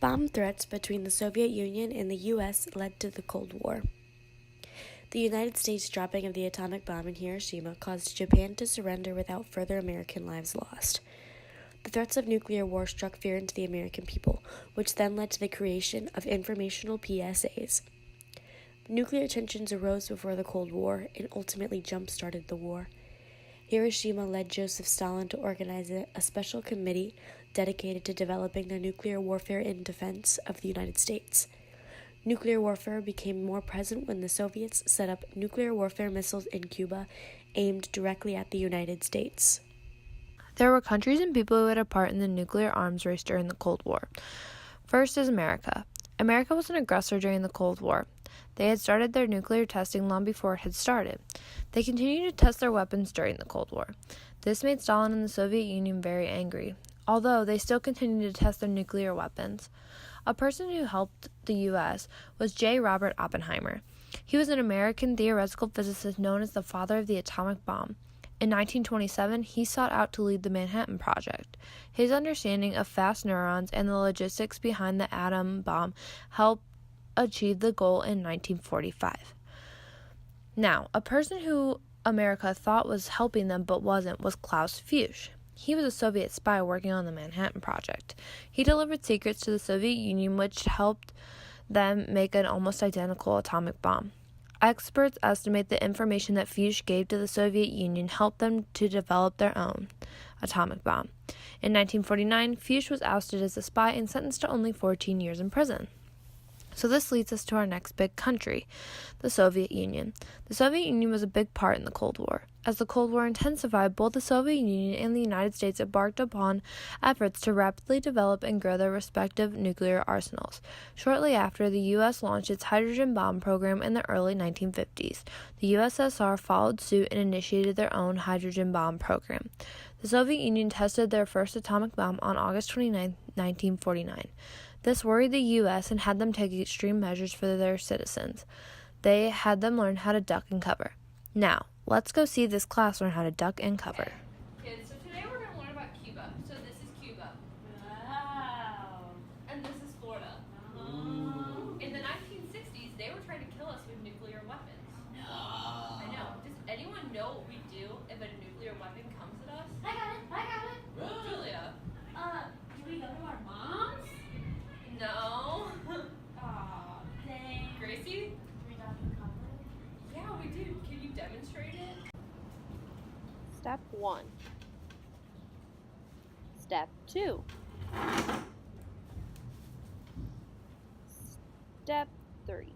Bomb threats between the Soviet Union and the U.S. led to the Cold War. The United States' dropping of the atomic bomb in Hiroshima caused Japan to surrender without further American lives lost. The threats of nuclear war struck fear into the American people, which then led to the creation of informational PSAs. Nuclear tensions arose before the Cold War and ultimately jump-started the war. Hiroshima led Joseph Stalin to organize a special committee dedicated to developing the nuclear warfare in defense of the United States. Nuclear warfare became more present when the Soviets set up nuclear warfare missiles in Cuba aimed directly at the United States. There were countries and people who had a part in the nuclear arms race during the Cold War. First is America. America was an aggressor during the Cold War. They had started their nuclear testing long before it had started. They continued to test their weapons during the Cold War. This made Stalin and the Soviet Union very angry, although they still continued to test their nuclear weapons. A person who helped the U.S. was J. Robert Oppenheimer. He was an American theoretical physicist known as the father of the atomic bomb. In 1927, he sought out to lead the Manhattan Project. His understanding of fast neurons and the logistics behind the atom bomb helped achieve the goal in 1945. Now, a person who America thought was helping them but wasn't was Klaus Fuchs. He was a Soviet spy working on the Manhattan Project. He delivered secrets to the Soviet Union which helped them make an almost identical atomic bomb. Experts estimate the information that Fuchs gave to the Soviet Union helped them to develop their own atomic bomb. In 1949, Fuchs was ousted as a spy and sentenced to only 14 years in prison. So this leads us to our next big country, the Soviet Union. The Soviet Union was a big part in the Cold War. As the Cold War intensified, both the Soviet Union and the United States embarked upon efforts to rapidly develop and grow their respective nuclear arsenals. Shortly after, the U.S. launched its hydrogen bomb program in the early 1950s. The USSR followed suit and initiated their own hydrogen bomb program. The Soviet Union tested their first atomic bomb on August 29, 1949. This worried the U.S. and had them take extreme measures for their citizens. They had them learn how to duck and cover. Now, let's go see this class learn how to duck and cover. Kids, so today we're going to learn about Cuba. So this is Cuba. Wow. And this is Florida. In the 1960s, they were trying to kill us with nuclear weapons. No. I know. Does anyone know what we do if a nuclear weapon comes at us? I got it. Julia. Do we go to our moms? No. Aw, dang. Gracie? We got the cover. Yeah, we do. Can you demonstrate it? Step 1. Step 2. Step 3.